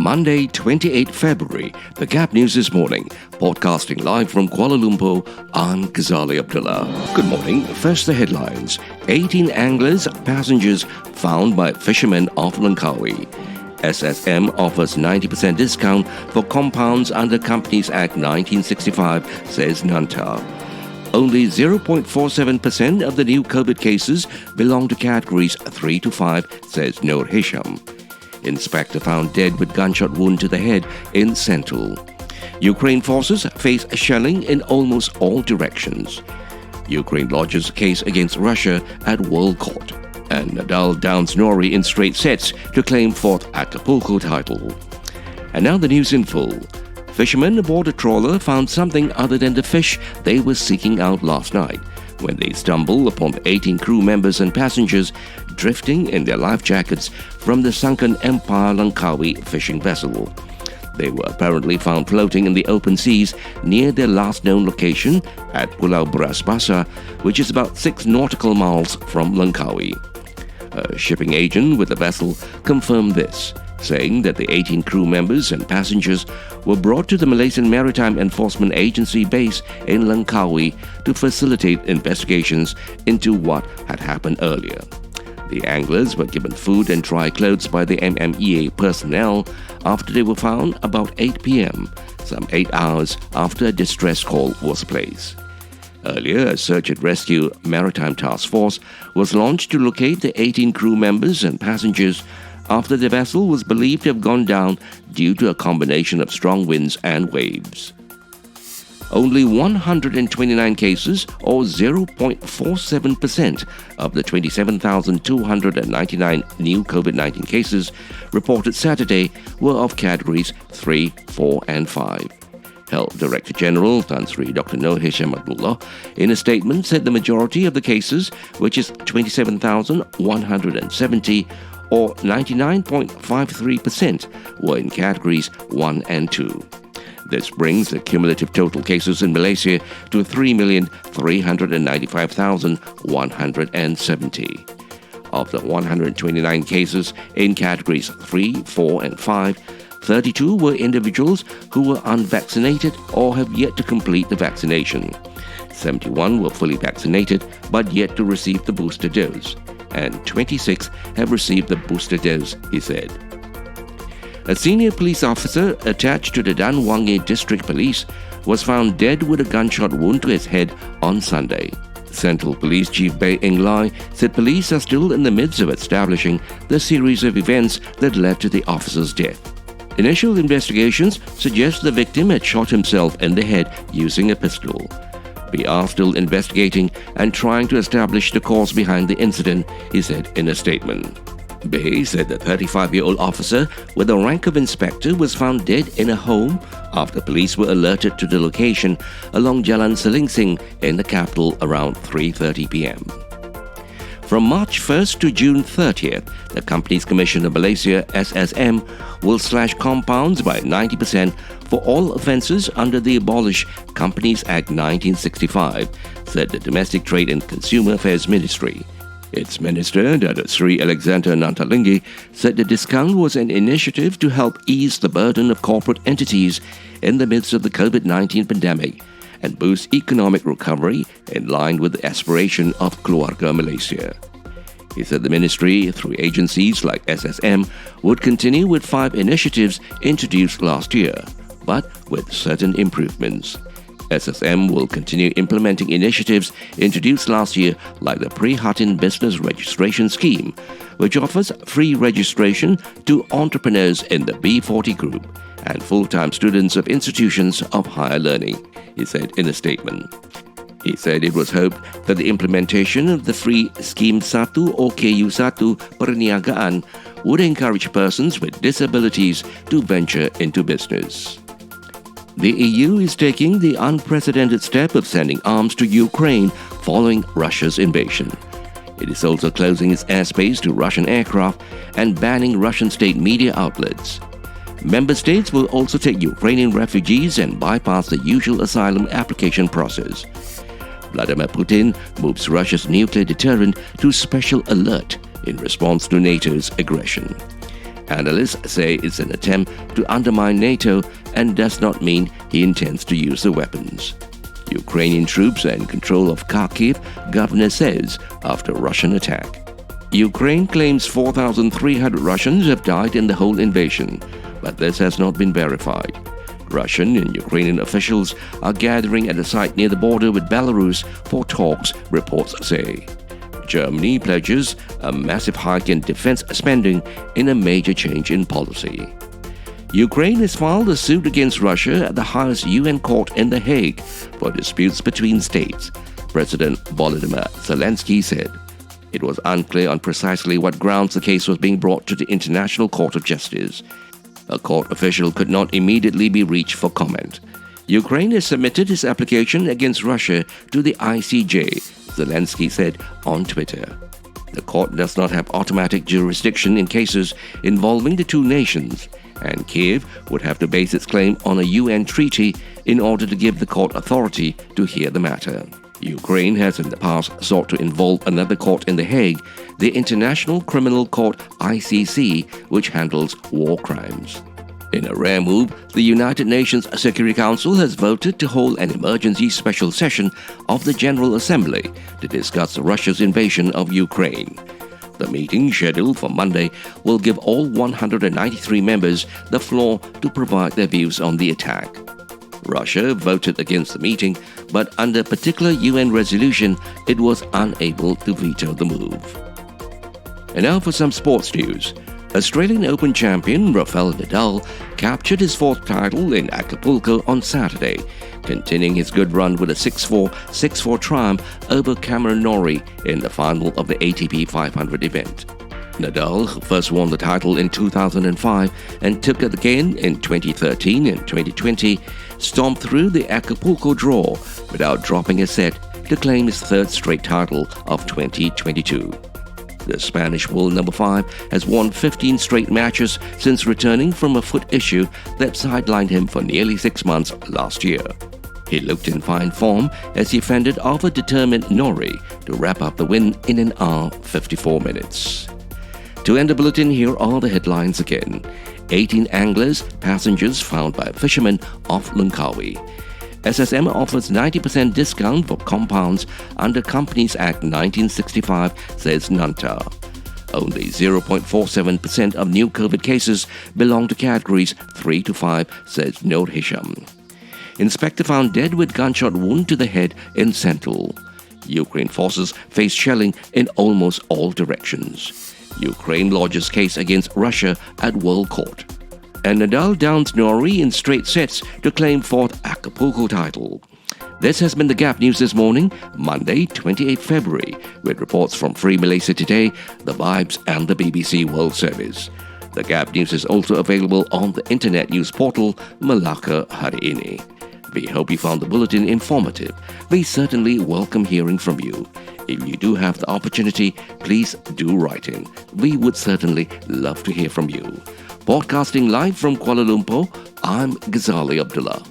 Monday, 28 February, the Gap News This Morning. Podcasting live from Kuala Lumpur, I'm Ghazali Abdullah. Good morning. First, the headlines. 18 anglers, passengers found by fishermen off Langkawi. SSM offers 90% discount for compounds under Companies Act 1965, says Nanta. Only 0.47% of the new COVID cases belong to categories 3 to 5, says Noor Hisham. Inspector found dead with gunshot wound to the head in Sentul. Ukraine forces face shelling in almost all directions. Ukraine lodges a case against Russia at World Court. And Nadal downs Norrie in straight sets to claim fourth Acapulco title. And now the news in full. Fishermen aboard a trawler found something other than the fish they were seeking out last night when they stumbled upon 18 crew members and passengers drifting in their life jackets from the sunken Empire Langkawi fishing vessel. They were apparently found floating in the open seas near their last known location at Pulau Beras Basah, which is about 6 nautical miles from Langkawi. A shipping agent with the vessel confirmed this, saying that the 18 crew members and passengers were brought to the Malaysian Maritime Enforcement Agency base in Langkawi to facilitate investigations into what had happened earlier. The anglers were given food and dry clothes by the MMEA personnel after they were found about 8 p.m., some 8 hours after a distress call was placed. Earlier, a search and rescue maritime task force was launched to locate the 18 crew members and passengers after the vessel was believed to have gone down due to a combination of strong winds and waves. Only 129 cases, or 0.47% of the 27,299 new COVID-19 cases reported Saturday were of categories 3, 4 and 5. Health Director General Tan Sri Dr. Noor Hisham Abdullah, in a statement, said the majority of the cases, which is 27,170, or 99.53%, were in categories 1 and 2. This brings the cumulative total cases in Malaysia to 3,395,170. Of the 129 cases in categories 3, 4 and 5, 32 were individuals who were unvaccinated or have yet to complete the vaccination. 71 were fully vaccinated but yet to receive the booster dose, and 26 have received the booster dose, he said. A senior police officer attached to the Dan Wangi District Police was found dead with a gunshot wound to his head on Sunday. Central Police Chief Bay Eng Lai said police are still in the midst of establishing the series of events that led to the officer's death. Initial investigations suggest the victim had shot himself in the head using a pistol. We are still investigating and trying to establish the cause behind the incident, he said in a statement. Bay said the 35-year-old officer with the rank of inspector was found dead in a home after police were alerted to the location along Jalan Selingsing in the capital around 3:30 p.m. From March 1st to June 30th, the Companies Commission of Malaysia, SSM, will slash compounds by 90% for all offences under the abolished Companies Act 1965, said the Domestic Trade and Consumer Affairs Ministry. Its Minister, Datuk Sri Alexander Nantalingi, said the discount was an initiative to help ease the burden of corporate entities in the midst of the COVID-19 pandemic and boost economic recovery in line with the aspiration of Keluarga Malaysia. He said the ministry, through agencies like SSM, would continue with 5 initiatives introduced last year, but with certain improvements. SSM will continue implementing initiatives introduced last year like the Prihatin Business Registration Scheme, which offers free registration to entrepreneurs in the B40 group and full-time students of institutions of higher learning, he said in a statement. He said it was hoped that the implementation of the free Scheme 1 or KU1 Perniagaan would encourage persons with disabilities to venture into business. The EU is taking the unprecedented step of sending arms to Ukraine following Russia's invasion. It is also closing its airspace to Russian aircraft and banning Russian state media outlets. Member states will also take Ukrainian refugees and bypass the usual asylum application process. Vladimir Putin moves Russia's nuclear deterrent to special alert in response to NATO's aggression. Analysts say it's an attempt to undermine NATO and does not mean he intends to use the weapons. Ukrainian troops are in control of Kharkiv, governor says, after Russian attack. Ukraine claims 4,300 Russians have died in the whole invasion, but this has not been verified. Russian and Ukrainian officials are gathering at a site near the border with Belarus for talks, reports say. Germany pledges a massive hike in defense spending in a major change in policy. Ukraine has filed a suit against Russia at the highest UN court in The Hague for disputes between states, President Volodymyr Zelensky said. It was unclear on precisely what grounds the case was being brought to the International Court of Justice. A court official could not immediately be reached for comment. Ukraine has submitted its application against Russia to the ICJ, Zelensky said on Twitter. The court does not have automatic jurisdiction in cases involving the two nations, and Kiev would have to base its claim on a UN treaty in order to give the court authority to hear the matter. Ukraine has in the past sought to involve another court in The Hague, the International Criminal Court ICC, which handles war crimes. In a rare move, the United Nations Security Council has voted to hold an emergency special session of the General Assembly to discuss Russia's invasion of Ukraine. The meeting, scheduled for Monday, will give all 193 members the floor to provide their views on the attack. Russia voted against the meeting, but under particular UN resolution, it was unable to veto the move. And now for some sports news. Australian Open champion Rafael Nadal captured his fourth title in Acapulco on Saturday, continuing his good run with a 6-4, 6-4 triumph over Cameron Norrie in the final of the ATP 500 event. Nadal, who first won the title in 2005 and took it again in 2013 and 2020, stomped through the Acapulco draw without dropping a set to claim his third straight title of 2022. The Spanish world number 5 has won 15 straight matches since returning from a foot issue that sidelined him for nearly 6 months last year. He looked in fine form as he fended off a determined Norrie to wrap up the win in an hour 54 minutes. To end the bulletin, here are the headlines again. 18 anglers, passengers found by fishermen off Langkawi. SSM offers 90% discount for compounds under Companies Act 1965, says Nanta. Only 0.47% of new COVID cases belong to categories 3 to 5, says Noor Hisham. Inspector found dead with gunshot wound to the head in Central. Ukraine forces face shelling in almost all directions. Ukraine lodges case against Russia at World Court. And Nadal downs Norrie in straight sets to claim fourth Acapulco title. This has been the Gap News this morning, Monday, 28 February, with reports from Free Malaysia Today, The Vibes and the BBC World Service. The Gap News is also available on the internet news portal Melaka Hari Ini. We hope you found the bulletin informative. We certainly welcome hearing from you. If you do have the opportunity, please do write in. We would certainly love to hear from you. Broadcasting live from Kuala Lumpur, I'm Ghazali Abdullah.